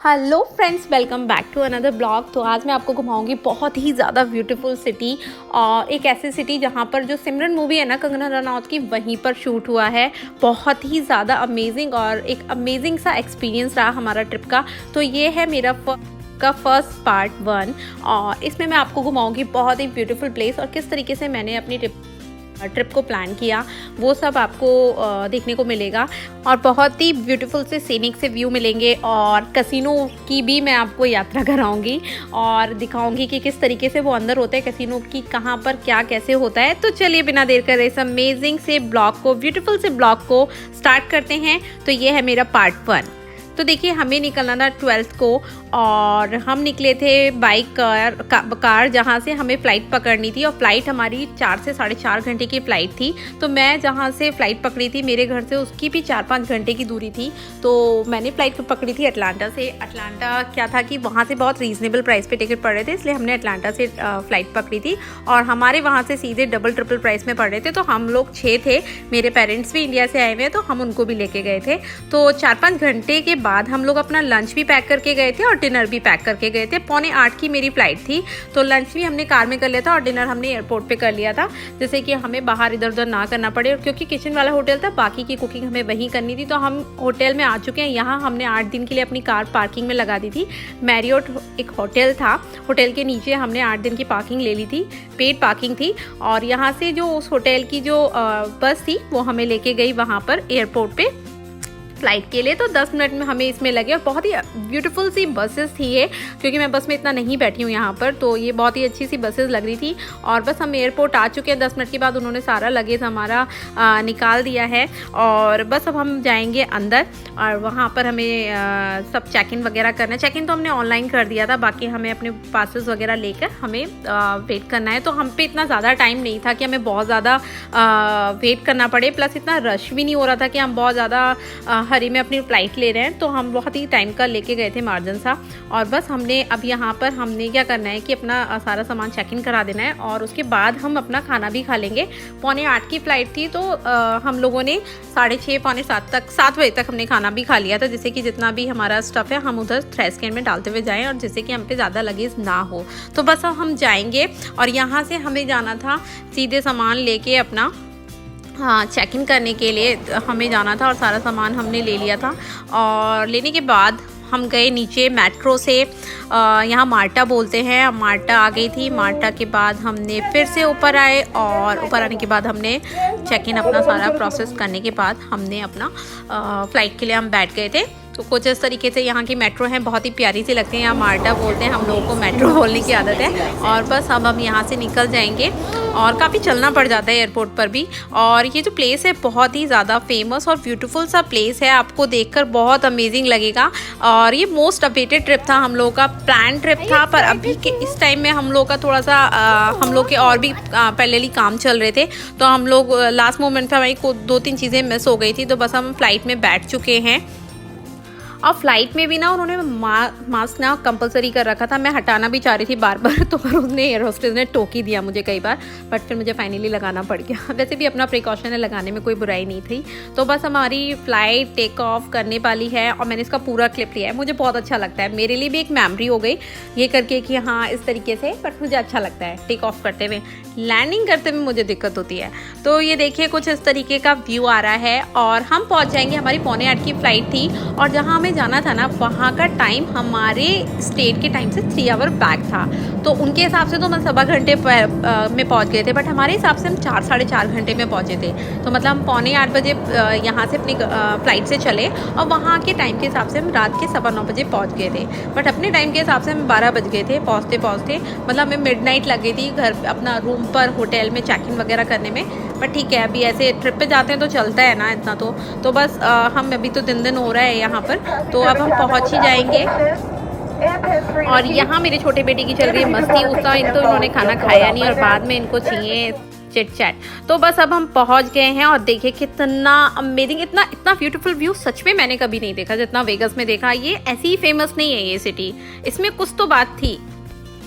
Hello friends, welcome back to another blog. तो आज मैं आपको घुमाऊंगी बहुत ही ज़्यादा ब्यूटीफुल सिटी और एक ऐसी सिटी जहाँ पर जो सिमरन मूवी है ना कंगना रनौत की, वहीं पर शूट हुआ है। बहुत ही ज़्यादा अमेजिंग और एक अमेजिंग सा एक्सपीरियंस रहा हमारा ट्रिप का। तो ये है मेरा फर्स्ट पार्ट 1 और इसमें मैं आपको घुमाऊंगी बहुत ही ब्यूटीफुल प्लेस और किस तरीके से मैंने अपनी ट्रिप को प्लान किया, वो सब आपको देखने को मिलेगा। और बहुत ही ब्यूटीफुल से सीनिक से व्यू मिलेंगे और कैसीनो की भी मैं आपको यात्रा कराऊंगी और दिखाऊंगी कि किस तरीके से वो अंदर होता है, कैसीनो की कहाँ पर क्या कैसे होता है। तो चलिए बिना देर करे इस अमेजिंग से ब्लॉग को, ब्यूटीफुल से ब्लॉग को स्टार्ट करते हैं। तो ये है मेरा पार्ट 1। तो देखिए, हमें निकलना था 12th को और हम निकले थे बाई कार जहाँ से हमें फ़्लाइट पकड़नी थी और फ़्लाइट हमारी 4 से 4.5 घंटे की फ़्लाइट थी। तो मैं जहाँ से फ़्लाइट पकड़ी थी मेरे घर से उसकी भी 4-5 घंटे की दूरी थी। तो मैंने फ़्लाइट पकड़ी थी अटलांटा से। अटलांटा क्या था कि वहाँ से बहुत रीज़नेबल प्राइस पे टिकट पड़ रहे थे, इसलिए हमने अटलांटा से फ़्लाइट पकड़ी थी और हमारे वहाँ से सीधे डबल ट्रिपल प्राइस में पड़ रहे थे। तो हम लोग 6 थे, मेरे पेरेंट्स भी इंडिया से आए हुए हैं तो हम उनको भी लेके गए थे। तो 4-5 घंटे के बाद हम लोग अपना लंच भी पैक करके गए थे और डिनर भी पैक करके गए थे। 7:45 की मेरी फ़्लाइट थी, तो लंच भी हमने कार में कर लिया था और डिनर हमने एयरपोर्ट पे कर लिया था, जैसे कि हमें बाहर इधर उधर ना करना पड़े। और क्योंकि किचन वाला होटल था, बाकी की कुकिंग हमें वहीं करनी थी। तो हम होटल में आ चुके हैं। यहाँ हमने 8 दिन के लिए अपनी कार पार्किंग में लगा दी थी। मैरियोट एक होटल था, होटल के नीचे हमने 8 दिन की पार्किंग ले ली थी, पेड पार्किंग थी। और यहाँ से जो उस होटल की जो बस थी वो हमें लेके गई वहाँ पर एयरपोर्ट पे फ़्लाइट के लिए। तो 10 मिनट में हमें इसमें लगे और बहुत ही ब्यूटीफुल सी बसेस थी ये, क्योंकि मैं बस में इतना नहीं बैठी हूँ यहाँ पर। तो ये बहुत ही अच्छी सी बसेस लग रही थी और बस हम एयरपोर्ट आ चुके हैं। 10 मिनट के बाद उन्होंने सारा लगेज हमारा निकाल दिया है और बस अब हम जाएंगे अंदर और वहाँ पर हमें सब चेक इन वगैरह करना है। चेक इन तो हमने ऑनलाइन कर दिया था, बाकी हमें अपने पासेस वगैरह लेकर हमें वेट करना है। तो हम पे इतना ज़्यादा टाइम नहीं था कि हमें बहुत ज़्यादा वेट करना पड़े, प्लस इतना रश भी नहीं हो रहा था कि हम बहुत ज़्यादा हरी में अपनी फ़्लाइट ले रहे हैं। तो हम बहुत ही टाइम का लेके गए थे मार्जिन सा। और बस हमने अब यहाँ पर हमने क्या करना है कि अपना सारा सामान चेक इन करा देना है और उसके बाद हम अपना खाना भी खा लेंगे। 7:45 की फ़्लाइट थी, तो हम लोगों ने 6:30 पौने 7 तक 7 बजे तक हमने खाना भी खा लिया था, जिससे कि जितना भी हमारा स्टफ़ है हम उधर ट्रैश कैन में डालते हुए जाएँ और जिससे कि हम पे ज़्यादा लगेज ना हो। तो बस अब हम जाएंगे और यहाँ से हमें जाना था सीधे सामान लेके अपना चेक इन करने के लिए हमें जाना था और सारा सामान हमने ले लिया था। और लेने के बाद हम गए नीचे मेट्रो से, यहाँ मार्टा बोलते हैं, मार्टा आ गई थी। मार्टा के बाद हमने फिर से ऊपर आए और ऊपर आने के बाद हमने चेक इन अपना सारा प्रोसेस करने के बाद हमने अपना फ़्लाइट के लिए हम बैठ गए थे। तो कुछ इस तरीके से यहाँ की मेट्रो है, बहुत ही प्यारी सी लगती है। यहाँ मार्टा बोलते हैं, हम लोगों को मेट्रो बोलने की आदत है। और बस अब हम यहाँ से निकल जाएंगे और काफ़ी चलना पड़ जाता है एयरपोर्ट पर भी। और ये जो प्लेस है बहुत ही ज़्यादा फेमस और ब्यूटीफुल सा प्लेस है, आपको देखकर बहुत अमेजिंग लगेगा। और ये मोस्ट अवेटेड ट्रिप था, हम लोगों का प्लान ट्रिप था, पर अभी के इस टाइम में हम लोग का थोड़ा सा हम लोग के और भी पहले काम चल रहे थे। तो हम लोग लास्ट मोमेंट पर हमारी 2-3 चीज़ें मिस हो गई थी। तो बस हम फ्लाइट में बैठ चुके हैं और फ्लाइट में भी ना उन्होंने मास्क ना कंपलसरी कर रखा था। मैं हटाना भी चाह रही थी बार बार, तो पर उसने एयर होस्टेस ने टोक ही दिया मुझे कई बार, बट फिर मुझे फाइनली लगाना पड़ गया। वैसे भी अपना प्रिकॉशन है, लगाने में कोई बुराई नहीं थी। तो बस हमारी फ़्लाइट टेक ऑफ करने वाली है और मैंने इसका पूरा क्लिप लिया है। मुझे बहुत अच्छा लगता है, मेरे लिए भी एक मेमोरी हो गई ये करके कि हाँ इस तरीके से, बट मुझे अच्छा लगता है टेक ऑफ करते हुए। लैंडिंग करते हुए मुझे दिक्कत होती है। तो ये देखिए कुछ इस तरीके का व्यू आ रहा है और हम पहुँच जाएंगे। हमारी 7:45 की फ़्लाइट थी और जहाँ हमें जाना था ना वहाँ का टाइम हमारे स्टेट के टाइम से 3 आवर बैक था। तो उनके हिसाब से तो हम 1.25 घंटे में पहुँच गए थे, बट हमारे हिसाब से हम 4-4.5 घंटे में पहुँचे थे। तो मतलब हम 7:45 बजे यहाँ से अपनी फ़्लाइट से चले और वहाँ के टाइम के हिसाब से हम रात के 9:15 बजे पहुँच गए थे। बट अपने टाइम के हिसाब से हम 12 बज गए थे पहुँचते। मतलब हमें मिडनाइट लग गई थी घर अपना रूम पर होटल में चेक इन वगैरह करने में। पर ठीक है, अभी ऐसे ट्रिप पे जाते हैं तो चलता है ना इतना। तो बस हम अभी तो दिन हो रहा है यहाँ पर, तो अब हम पहुँच ही जाएंगे। और यहाँ मेरे छोटे बेटे की चल रही है मस्ती, उसका इन्होंने खाना खाया नहीं और बाद में इनको चाहिए चिट चैट। तो बस अब हम पहुँच गए हैं और देखिए कितना अमेजिंग, इतना ब्यूटीफुल व्यू सच में मैंने कभी नहीं देखा जितना वेगस में देखा। ये ऐसी ही फेमस नहीं है ये सिटी, इसमें कुछ तो बात थी।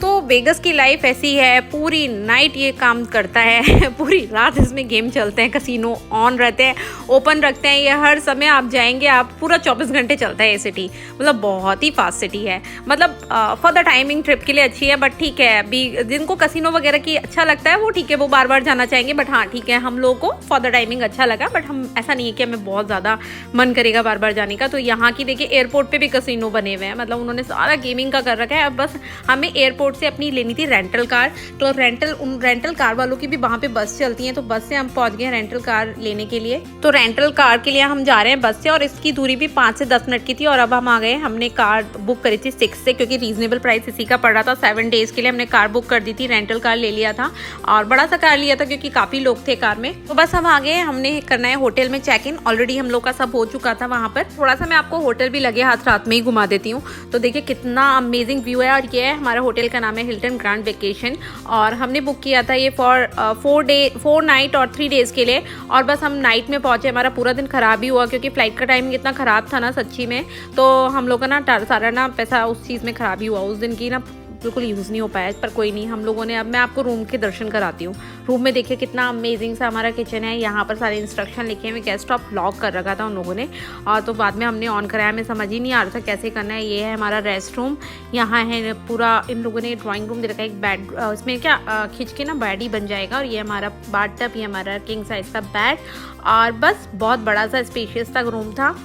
तो वेगस की लाइफ ऐसी है, पूरी नाइट ये काम करता है पूरी रात इसमें गेम चलते हैं, कसिनो ऑन रहते हैं, ओपन रखते हैं, ये हर समय आप जाएंगे, आप पूरा 24 घंटे चलता है ये सिटी। मतलब बहुत ही फास्ट सिटी है, मतलब फॉर द टाइमिंग ट्रिप के लिए अच्छी है। बट ठीक है, अभी जिनको कसिनो वगैरह की अच्छा लगता है वो ठीक है, वो बार बार जाना चाहेंगे। बट हाँ ठीक है, हम लोगों को फॉर द टाइमिंग अच्छा लगा, बट हम ऐसा नहीं है कि हमें बहुत ज़्यादा मन करेगा बार बार जाने का। तो यहाँ की देखिए एयरपोर्ट पर भी कसिनो बने हुए हैं, मतलब उन्होंने सारा गेमिंग का कर रखा है। अब बस हमें एयरपोर्ट से अपनी लेनी थी रेंटल कार, तो रेंटल कार वालों की भी वहाँ पे बस चलती है, तो बस से हम पहुँच गए रेंटल कार लेने के लिए। तो रेंटल कार के लिए हम जा रहे हैं बस से, और इसकी दूरी भी 5 से 10 मिनट की थी। और अब हम आ गए, हमने कार बुक करी थी 6 से, क्योंकि रीजनेबल प्राइस इसी का पड़ रहा था। 7 डेज के लिए हमने कार बुक कर दी थी, रेंटल कार ले लिया था, और बड़ा सा कार लिया था क्योंकि काफ़ी लोग थे कार में। तो बस हम आ गए, हमने करना है होटल में चेक इन। ऑलरेडी हम लोग का सब हो चुका था वहाँ पर। थोड़ा सा मैं आपको होटल भी लगे हाथ रात में ही घुमा देती हूँ। तो देखिए कितना अमेजिंग व्यू है, और ये है हमारा होटल का नाम है हिल्टन ग्रैंड वेकेशन, और हमने बुक किया था ये फॉर 4 नाइट और 3 डेज़ के लिए। और बस हम नाइट में पहुंचे, हमारा पूरा दिन ख़राब ही हुआ क्योंकि फ़्लाइट का टाइमिंग इतना ख़राब था ना सच्ची में। तो हम लोग का ना सारा ना पैसा उस चीज़ में ख़राब ही हुआ, उस दिन की ना बिल्कुल यूज़ नहीं हो पाया। पर कोई नहीं, हम लोगों ने, अब मैं आपको रूम के दर्शन कराती हूँ। रूम में देखिए कितना अमेजिंग सा हमारा किचन है, यहाँ पर सारे इंस्ट्रक्शन लिखे हुए, गेस्ट ऑफ लॉक कर रखा था उन लोगों ने, और तो बाद में हमने ऑन कराया, हमें समझ ही नहीं आ रहा था कैसे करना है। ये है हमारा रेस्ट रूम, यहाँ है पूरा, इन लोगों ने ड्राइंग रूम दे रखा है, एक बेड, इसमें क्या खींच के ना बेड ही बन जाएगा। और ये हमारा बाथटब, ये हमारा किंग साइज का बेड, और बस बहुत बड़ा सा स्पेशियस सा रूम था।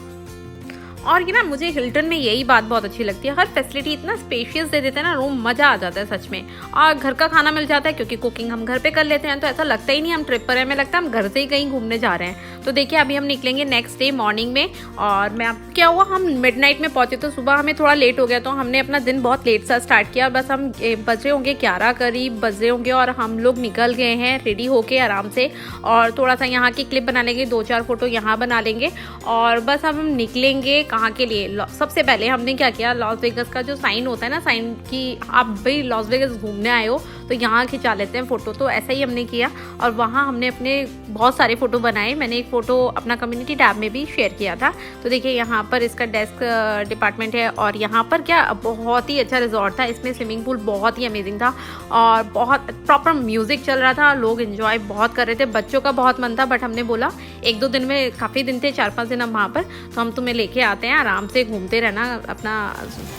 और ये ना मुझे हिल्टन में यही बात बहुत अच्छी लगती है, हर फैसिलिटी इतना स्पेशियस दे देते हैं ना, रूम मज़ा आ जाता है सच में। और घर का खाना मिल जाता है क्योंकि कुकिंग हम घर पे कर लेते हैं, तो ऐसा लगता ही नहीं हम ट्रिप पर हैं, हमें लगता है हम घर से ही कहीं घूमने जा रहे हैं। तो देखिए अभी हम निकलेंगे नेक्स्ट डे मॉर्निंग में, और मैं आप क्या हुआ, हम मिडनाइट में पहुंचे, तो सुबह हमें थोड़ा लेट हो गया, तो हमने अपना दिन बहुत लेट सा स्टार्ट किया। बस हम बज रहे होंगे 11 करीब बज रहे होंगे, और हम लोग निकल गए हैं रेडी होके आराम से। और थोड़ा सा यहाँ की क्लिप बना लेंगे, 2-4 फोटो यहाँ बना लेंगे, और बस अब हम निकलेंगे कहाँ के लिए। सबसे पहले हमने क्या किया, लॉस वेगस का जो साइन होता है ना, साइन की आप भाई लॉस वेगस घूमने आए हो तो यहाँ खिंचा लेते हैं फ़ोटो, तो ऐसा ही हमने किया। और वहाँ हमने अपने बहुत सारे फ़ोटो बनाए, मैंने एक फ़ोटो अपना कम्युनिटी टैब में भी शेयर किया था। तो देखिए यहाँ पर इसका डेस्क डिपार्टमेंट है, और यहाँ पर क्या बहुत ही अच्छा रिजॉर्ट था, इसमें स्विमिंग पूल बहुत ही अमेजिंग था, और बहुत प्रॉपर म्यूज़िक चल रहा था, लोग इन्जॉय बहुत कर रहे थे। बच्चों का बहुत मन था, बट हमने बोला 1-2 दिन में, काफ़ी दिन थे, 4-5 दिन हम वहाँ पर, तो हम तुम्हें लेके आते हैं, आराम से घूमते रहना, अपना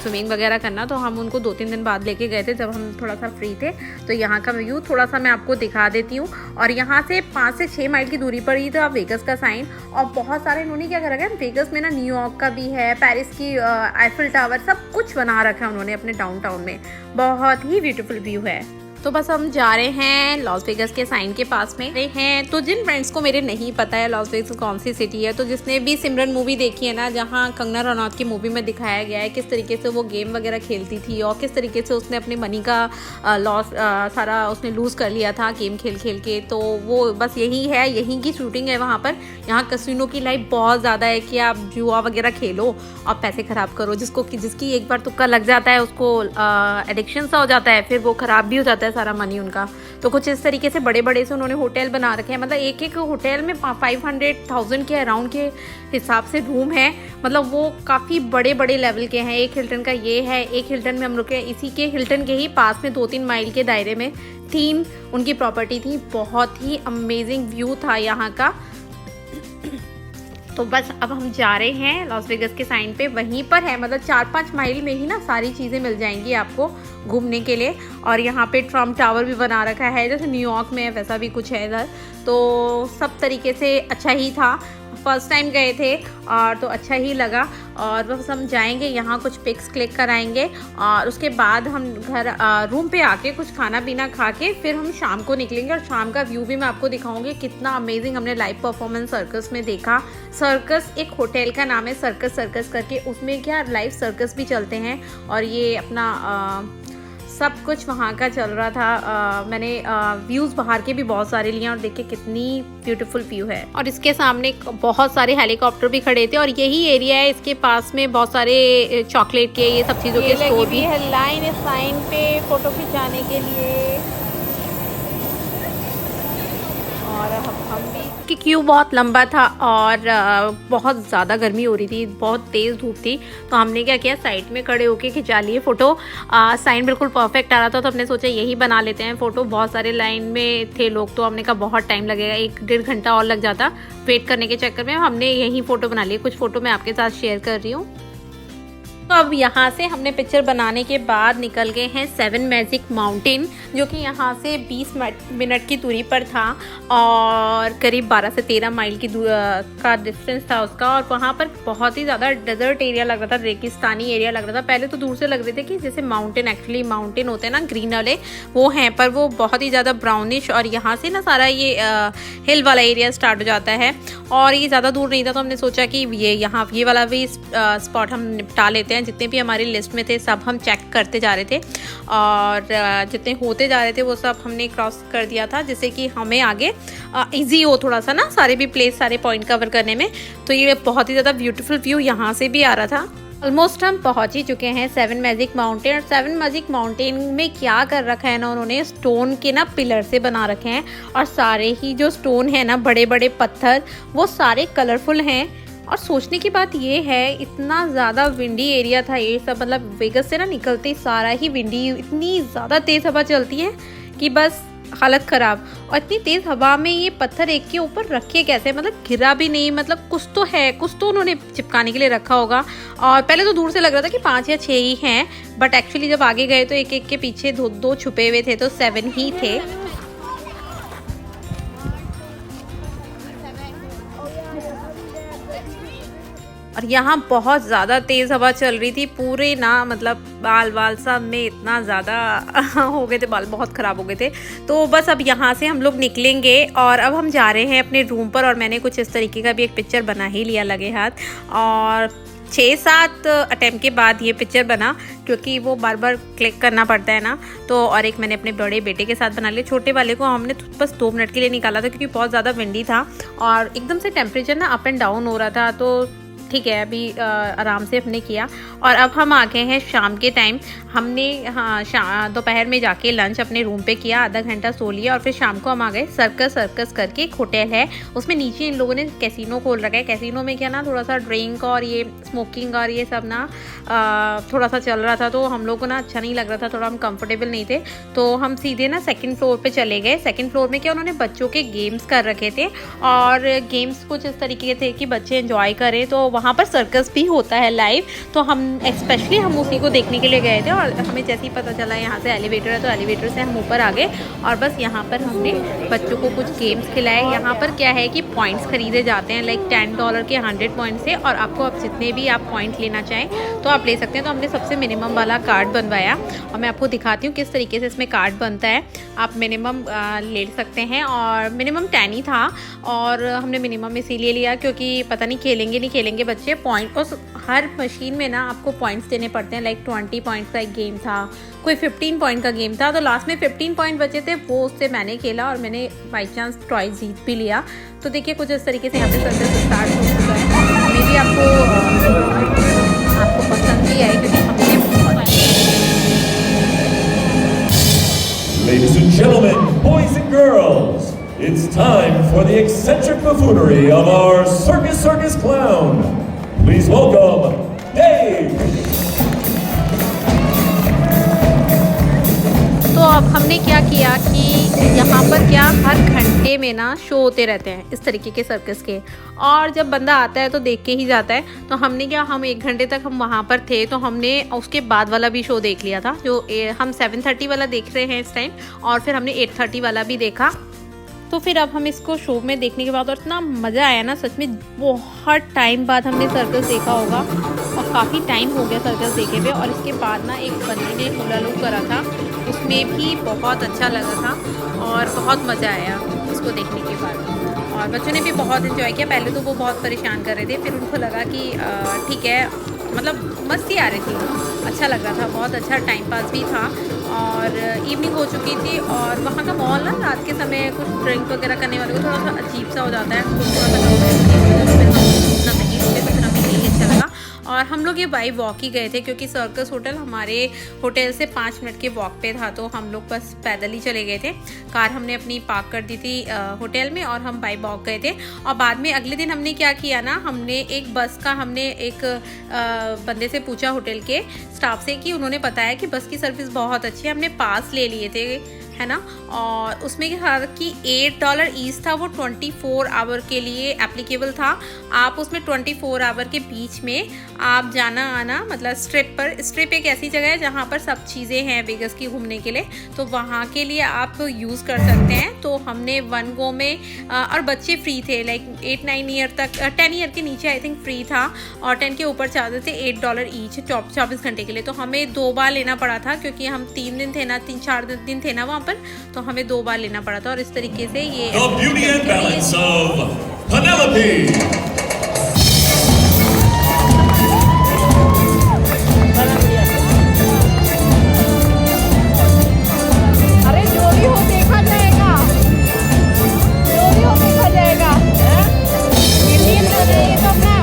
स्विमिंग वगैरह करना। तो हम उनको 2-3 दिन बाद लेके गए थे जब हम थोड़ा सा फ्री थे। तो यहाँ का व्यू थोड़ा सा मैं आपको दिखा देती हूँ, और यहाँ से 5 से 6 माइल की दूरी पर ही था वेगस का साइन। और बहुत सारे इन्होंने क्या कर रखा है, वेगस में ना न्यूयॉर्क का भी है, पेरिस की आईफिल टावर, सब कुछ बना रखा है उन्होंने अपने डाउनटाउन में, बहुत ही ब्यूटीफुल व्यू है। तो बस हम जा रहे हैं लॉस वेगस के साइन के पास में हैं। तो जिन फ्रेंड्स को मेरे नहीं पता है लॉस वेगस कौन सी सिटी है, तो जिसने भी सिमरन मूवी देखी है ना, जहाँ कंगना रनौत की मूवी में दिखाया गया है किस तरीके से वो गेम वगैरह खेलती थी, और किस तरीके से उसने अपने मनी का लॉस सारा उसने लूज़ कर लिया था गेम खेल खेल के। तो वो बस यही है, यहीं की शूटिंग है वहाँ पर। यहाँ कसिनो की लाइफ बहुत ज़्यादा है कि आप जुआ वगैरह खेलो और पैसे ख़राब करो, जिसकी एक बार तुक्का लग जाता है उसको एडिक्शन सा हो जाता है, फिर वो ख़राब भी हो जाता है सारा मनी उनका। तो कुछ इस तरीके से बड़े बड़े से उन्होंने होटल बना रखे हैं, मतलब एक होटल में 500,000 के अराउंड के हिसाब से रूम है, मतलब वो काफ़ी बड़े बड़े लेवल के हैं। एक हिल्टन का ये है, एक हिल्टन में हम रुके, इसी के हिल्टन के ही पास में 2-3 माइल के दायरे में 3 उनकी प्रॉपर्टी थी। बहुत ही अमेजिंग व्यू था यहाँ का। तो बस अब हम जा रहे हैं लॉस वेगस के साइन पे, वहीं पर है, मतलब 4-5 माइल में ही ना सारी चीज़ें मिल जाएंगी आपको घूमने के लिए। और यहाँ पे ट्रम्प टावर भी बना रखा है, जैसे न्यूयॉर्क में है वैसा भी कुछ है इधर। तो सब तरीके से अच्छा ही था, फर्स्ट टाइम गए थे और तो अच्छा ही लगा। और बस हम जाएंगे यहाँ, कुछ पिक्स क्लिक कराएंगे, और उसके बाद हम घर रूम पे आके कुछ खाना पीना खा के फिर हम शाम को निकलेंगे। और शाम का व्यू भी मैं आपको दिखाऊंगी, कितना अमेजिंग हमने लाइव परफॉर्मेंस सर्कस में देखा। सर्कस एक होटल का नाम है, सर्कस करके, उसमें क्या लाइव सर्कस भी चलते हैं, और ये अपना सब कुछ वहाँ का चल रहा था। मैंने व्यूज़ बाहर के भी बहुत सारे लिए, और देखिए कितनी ब्यूटीफुल व्यू है। और इसके सामने बहुत सारे हेलीकॉप्टर भी खड़े थे, और यही एरिया है, इसके पास में बहुत सारे चॉकलेट के ये सब चीज़ों के स्टोर भी है। लाइन है साइन पे फ़ोटो खिंचाने के लिए, और हम भी कि क्यू बहुत लंबा था और बहुत ज़्यादा गर्मी हो रही थी, बहुत तेज़ धूप थी। तो हमने क्या किया, साइड में खड़े होके खिंचा लिए फ़ोटो। साइन बिल्कुल परफेक्ट आ रहा था तो हमने सोचा यही बना लेते हैं फ़ोटो। बहुत सारे लाइन में थे लोग तो हमने कहा बहुत टाइम लगेगा, 1-1.5 घंटा और लग जाता वेट करने के चक्कर में। हमने यही फ़ोटो बना लिए। कुछ फ़ोटो मैं आपके साथ शेयर कर रही हूँ। तो अब यहाँ से हमने पिक्चर बनाने के बाद निकल गए हैं 7 मैजिक माउंटेन, जो कि यहाँ से 20 मिनट की दूरी पर था और करीब 12 से 13 माइल की का डिस्टेंस था उसका। और वहाँ पर बहुत ही ज़्यादा डेजर्ट एरिया लग रहा था, रेगिस्तानी एरिया लग रहा था। पहले तो दूर से लग रहे थे कि जैसे माउंटेन, एक्चुअली माउंटेन होते हैं ना ग्रीन वाले, वो हैं, पर वो बहुत ही ज़्यादा ब्राउनिश। और यहाँ से ना सारा ये हिल वाला एरिया स्टार्ट हो जाता है और ये ज़्यादा दूर नहीं था। तो हमने सोचा कि ये वाला भी स्पॉट हम निपटा लेते हैं। जितने भी हमारी लिस्ट में थे सब हम चेक करते जा रहे थे और जितने होते जा रहे थे वो सब हमने क्रॉस कर दिया था, जिससे कि हमें आगे इजी हो थोड़ा सा ना सारे भी प्लेस, सारे पॉइंट कवर करने में। तो ये बहुत ही ज़्यादा ब्यूटीफुल व्यू यहाँ से भी आ रहा था। ऑलमोस्ट हम पहुंच ही चुके हैं 7 मैजिक माउंटेन। और 7 मैजिक माउंटेन में क्या कर रखा है ना, उन्होंने स्टोन के ना पिलर से बना रखे हैं और सारे ही जो स्टोन है ना, बड़े बड़े पत्थर, वो सारे कलरफुल हैं। और सोचने की बात ये है, इतना ज़्यादा विंडी एरिया था ये सब, मतलब वेगस से ना निकलते सारा ही विंडी, इतनी ज़्यादा तेज़ हवा चलती है कि बस हालत ख़राब। और इतनी तेज़ हवा में ये पत्थर एक के ऊपर रखे कैसे, मतलब गिरा भी नहीं, मतलब कुछ तो है, कुछ तो उन्होंने चिपकाने के लिए रखा होगा। और पहले तो दूर से लग रहा था कि 5 या 6 ही हैं, बट एक्चुअली जब आगे गए तो एक एक के पीछे दो छुपे हुए थे, तो 7 ही थे। और यहाँ बहुत ज़्यादा तेज़ हवा चल रही थी, पूरे ना मतलब बाल सब में इतना ज़्यादा हो गए थे, बाल बहुत ख़राब हो गए थे। तो बस अब यहाँ से हम लोग निकलेंगे और अब हम जा रहे हैं अपने रूम पर। और मैंने कुछ इस तरीके का भी एक पिक्चर बना ही लिया लगे हाथ, और 6-7 अटैम्प्ट के बाद ये पिक्चर बना, क्योंकि वो बार बार क्लिक करना पड़ता है ना। तो और एक मैंने अपने बड़े बेटे के साथ बना लिया। छोटे वाले को हमने बस 2 मिनट के लिए निकाला था, क्योंकि बहुत ज़्यादा विंडी था और एकदम से टेम्परेचर ना अप एंड डाउन हो रहा था। तो ठीक है, अभी आराम से हमने किया। और अब हम आ गए हैं शाम के टाइम। हमने दोपहर में जाके लंच अपने रूम पे किया, आधा घंटा सो लिया और फिर शाम को हम आ गए सर्कस करके एक होटल है, उसमें नीचे इन लोगों ने कैसीनो खोल रखा है। कैसीनो में क्या ना, थोड़ा सा ड्रिंक और ये स्मोकिंग और ये सब ना थोड़ा सा चल रहा था। तो हम लोग को ना अच्छा नहीं लग रहा था, थोड़ा हम कंफर्टेबल नहीं थे। तो हम सीधे ना 2nd फ्लोर पे चले गए। 2nd फ्लोर में क्या, उन्होंने बच्चों के गेम्स कर रखे थे और गेम्स कुछ इस तरीके के थे कि बच्चे एंजॉय करें। तो वहाँ पर सर्कस भी होता है लाइव, तो हम स्पेशली हम उसी को देखने के लिए गए थे। और हमें जैसे ही पता चला यहाँ से एलिवेटर है, तो एलिवेटर से हम ऊपर आ गए और बस यहाँ पर हमने बच्चों को कुछ गेम्स खिलाए। यहाँ पर क्या है कि पॉइंट्स खरीदे जाते हैं, लाइक $10 के 100 पॉइंट्स से, और आपको अब जितने भी आप पॉइंट लेना चाहें तो आप ले सकते हैं। तो हमने सबसे मिनिमम वाला कार्ड बनवाया और मैं आपको दिखाती हूँ किस तरीके से इसमें कार्ड बनता है। आप मिनिमम ले सकते हैं और मिनिमम 10 ही था, और हमने मिनिमम इसीलिए लिया क्योंकि पता नहीं खेलेंगे नहीं खेलेंगे बच्चे। पॉइंट उस हर मशीन में ना आपको पॉइंट्स देने पड़ते हैं, लाइक 20 पॉइंट्स का एक गेम था, कोई 15 पॉइंट का गेम था। तो लास्ट में 15 पॉइंट बचे थे, वो उससे मैंने खेला और मैंने बाई चांस टॉय जीत भी लिया। तो देखिए कुछ इस तरीके से यहाँ पे सर्कस स्टार्ट हो चुका है। मे भी आपको पसंद भी आए, क्योंकि हमने Ladies and gentlemen, boys and girls, it's time for the eccentric buffoonery of our circus clown. Please welcome Dave. तो अब हमने क्या किया कि यहाँ पर क्या हर घंटे में ना शो होते रहते हैं इस तरीके के सर्कस के, और जब बंदा आता है तो देख के ही जाता है। तो हमने क्या, हम 1 घंटे तक हम वहाँ पर थे, तो हमने उसके बाद वाला भी शो देख लिया था, जो हम 7:30 वाला देख रहे हैं इस टाइम, और फिर हमने 8:30 वाला भी देखा। तो फिर अब हम इसको शो में देखने के बाद और इतना मज़ा आया ना, सच में बहुत टाइम बाद हमने सर्कस देखा होगा और काफ़ी टाइम हो गया सर्कस देखे हुए। और इसके बाद ना एक बंदी ने हुला लूप करा था, उसमें भी बहुत अच्छा लगा था और बहुत मज़ा आया उसको देखने के बाद। और बच्चों ने भी बहुत इन्जॉय किया। पहले तो वो बहुत परेशान कर रहे थे, फिर उनको लगा कि ठीक है, मतलब मस्ती आ रही थी, अच्छा लग रहा था, बहुत अच्छा टाइम पास भी था। और इवनिंग हो चुकी थी और वहाँ का मॉल ना रात के समय कुछ ड्रिंक वगैरह करने वाले को थोड़ा सा अजीब सा हो जाता है, तो थोड़ा सा उतना नहीं रुके, तो फिर हमें यही अच्छा लगा। और हम लोग ये बाई वॉक ही गए थे क्योंकि सर्कस होटल हमारे होटल से 5 मिनट के वॉक पे था, तो हम लोग बस पैदल ही चले गए थे। कार हमने अपनी पार्क कर दी थी होटल में और हम बाई वॉक गए थे। और बाद में अगले दिन हमने क्या किया ना, हमने एक बस का हमने एक बंदे से पूछा होटल के स्टाफ से कि उन्होंने बताया कि बस की सर्विस बहुत अच्छी है। हमने पास ले लिए थे, है ना, और उसमें क्या था कि $8 ईच था, वो 24 आवर के लिए एप्लीकेबल था। आप उसमें 24 आवर के बीच में आप जाना आना, मतलब स्ट्रिप एक ऐसी जगह है जहाँ पर सब चीज़ें हैं वेगस की घूमने के लिए, तो वहाँ के लिए आप यूज़ कर सकते हैं। तो हमने 1 गो में और बच्चे फ्री थे, लाइक 8-9 ईयर तक, 10 ईयर के नीचे आई थिंक फ्री था, और 10 के ऊपर चार्जेस थे $8 ईच 24 घंटे के लिए। तो हमें 2 बार लेना पड़ा था क्योंकि हम 3 दिन थे ना, 3-4 दिन थे ना वहाँ पर, तो हमें 2 बार लेना पड़ा था। और इस तरीके से ये The beauty and balance of Penelope. अरे जो भी हो देखा जाएगा, जो भी हो देखा जाएगा। इंडियन कर रहे हैं सब ना।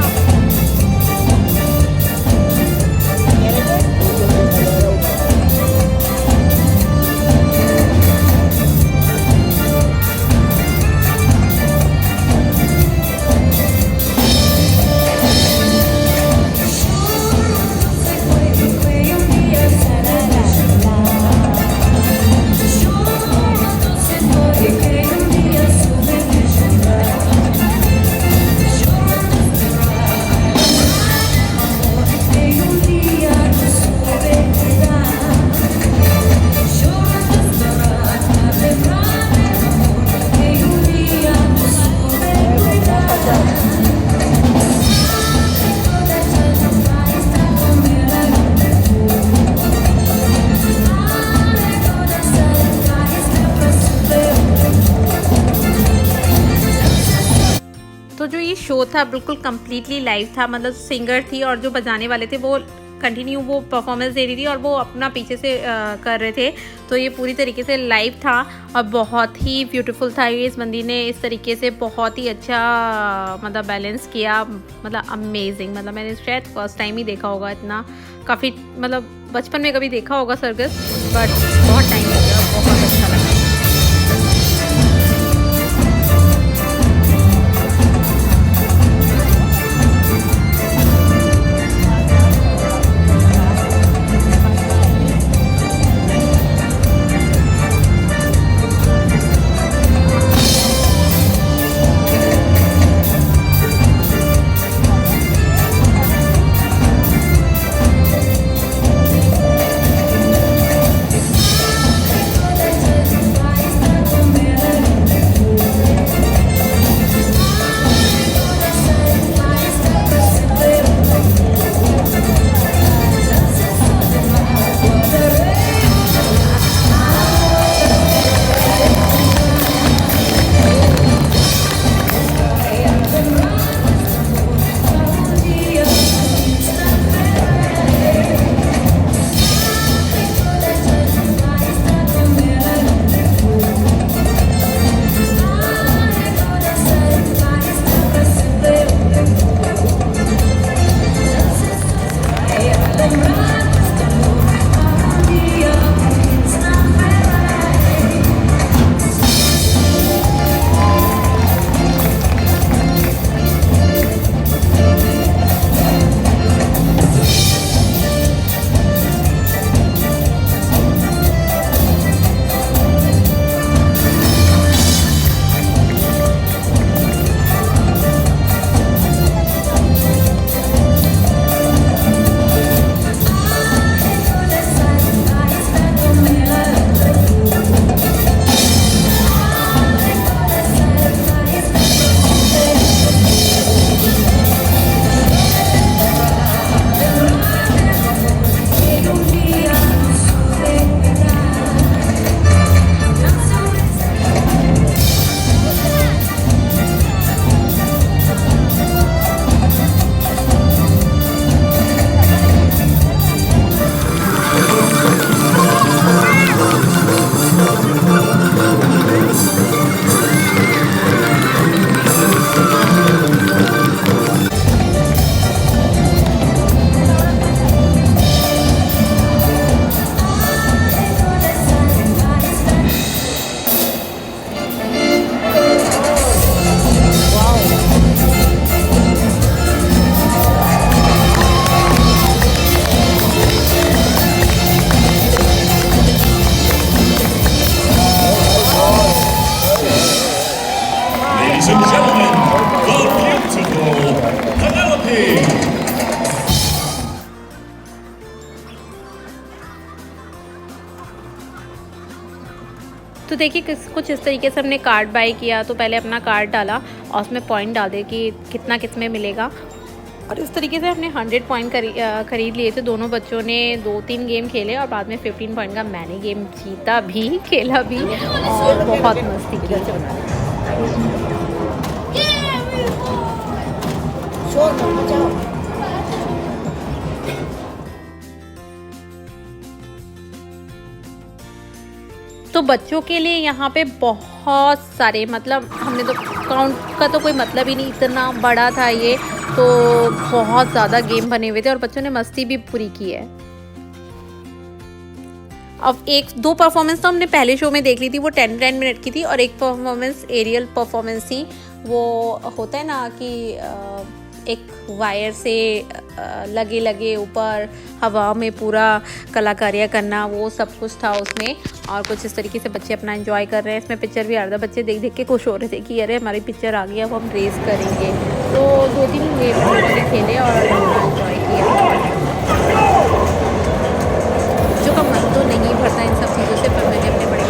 तो जो ये शो था बिल्कुल कम्प्लीटली लाइव था, मतलब सिंगर थी और जो बजाने वाले थे वो कंटिन्यू वो परफॉर्मेंस दे रही थी और वो अपना पीछे से कर रहे थे। तो ये पूरी तरीके से लाइव था और बहुत ही ब्यूटीफुल था। ये इस बंदी ने इस तरीके से बहुत ही अच्छा मतलब बैलेंस किया, मतलब अमेजिंग। मतलब मैंने शायद फर्स्ट टाइम ही देखा होगा इतना, काफ़ी मतलब बचपन में कभी देखा होगा सर्कस, बट बहुत टाइम हो गया, बहुत अच्छा लगा। तो देखिए कुछ इस तरीके से हमने कार्ड बाय किया। तो पहले अपना कार्ड डाला और उसमें पॉइंट डाल दिए कि कितना किस में मिलेगा, और इस तरीके से हमने 100 पॉइंट खरीद लिए थे। दोनों बच्चों ने 2-3 गेम खेले और बाद में 15 पॉइंट का मैंने गेम जीता भी, खेला भी और बहुत मस्ती की। तो बच्चों के लिए यहाँ पे बहुत सारे, मतलब हमने तो काउंट का तो कोई मतलब ही नहीं, इतना बड़ा था ये, तो बहुत ज़्यादा गेम बने हुए थे और बच्चों ने मस्ती भी पूरी की है। अब 1-2 परफॉर्मेंस तो हमने पहले शो में देख ली थी, वो 10-10 मिनट की थी, और एक परफॉर्मेंस एरियल परफॉर्मेंस थी। वो होता है ना कि एक वायर से लगे ऊपर हवा में पूरा कलाकारियाँ करना, वो सब कुछ था उसमें। और कुछ इस तरीके से बच्चे अपना एंजॉय कर रहे हैं। इसमें पिक्चर भी आ रहा था, बच्चे देख देख के खुश हो रहे थे कि अरे हमारी पिक्चर आ गई, अब हम रेस करेंगे। तो 2-3 गेम उन्होंने खेले और एंजॉय किया। बच्चों का मन तो नहीं भरता इन सब चीज़ों से, पर मैंने अपने बड़े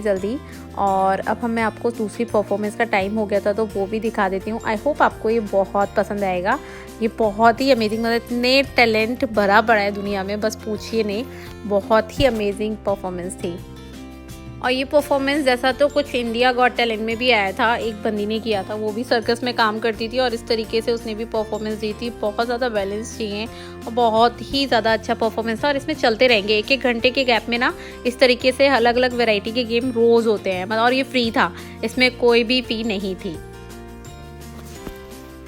जल्दी। और अब मैं आपको दूसरी परफॉर्मेंस का टाइम हो गया था, तो वो भी दिखा देती हूँ। आई होप आपको ये बहुत पसंद आएगा। ये बहुत ही अमेजिंग, मतलब इतने टैलेंट भरा पड़ा है दुनिया में, बस पूछिए नहीं। बहुत ही अमेजिंग परफॉर्मेंस थी। और ये परफॉर्मेंस जैसा तो कुछ इंडिया गॉट टैलेंट में भी आया था, एक बंदी ने किया था, वो भी सर्कस में काम करती थी और इस तरीके से उसने भी परफॉर्मेंस दी थी। बहुत ज़्यादा बैलेंस चाहिए और बहुत ही ज़्यादा अच्छा परफॉर्मेंस था। और इसमें चलते रहेंगे 1-1 घंटे के गैप में ना, इस तरीके से अलग अलग वैरायटी के गेम रोज़ होते हैं। मतलब और ये फ्री था, इसमें कोई भी फ़ी नहीं थी।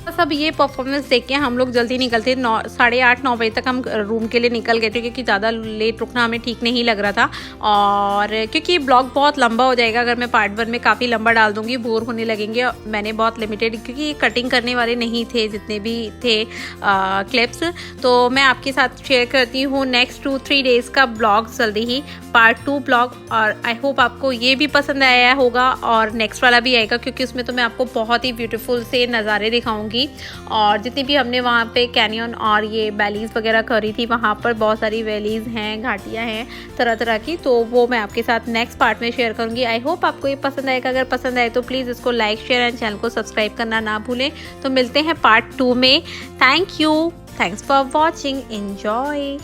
बस अब ये परफॉर्मेंस देख के हम लोग जल्दी निकलते, 8:30-9 बजे तक हम रूम के लिए निकल गए थे, क्योंकि ज़्यादा लेट रुकना हमें ठीक नहीं लग रहा था। और क्योंकि ब्लॉग बहुत लंबा हो जाएगा अगर मैं पार्ट 1 में काफ़ी लंबा डाल दूँगी, बोर होने लगेंगे। मैंने बहुत लिमिटेड, क्योंकि कटिंग करने वाले नहीं थे जितने भी थे क्लिप्स, तो मैं आपके साथ शेयर करती हूँ नेक्स्ट 2-3 डेज़ का ब्लॉग जल्दी ही, पार्ट 2 ब्लॉग। और आई होप आपको ये भी पसंद आया होगा और नेक्स्ट वाला भी आएगा, क्योंकि उसमें तो मैं आपको बहुत ही ब्यूटीफुल से नज़ारे दिखाऊंगी। और जितनी भी हमने वहाँ पे कैनियन और ये वैलीज़ वगैरह करी थी, वहाँ पर बहुत सारी वैलीज़ हैं, घाटियाँ हैं तरह तरह की, तो वो मैं आपके साथ नेक्स्ट पार्ट में शेयर करूँगी। आई होप आपको ये पसंद आएगा। अगर पसंद आए तो प्लीज़ इसको लाइक, शेयर एंड चैनल को सब्सक्राइब करना ना भूलें। तो मिलते हैं पार्ट 2 में। Thank you, thanks for watching, enjoy.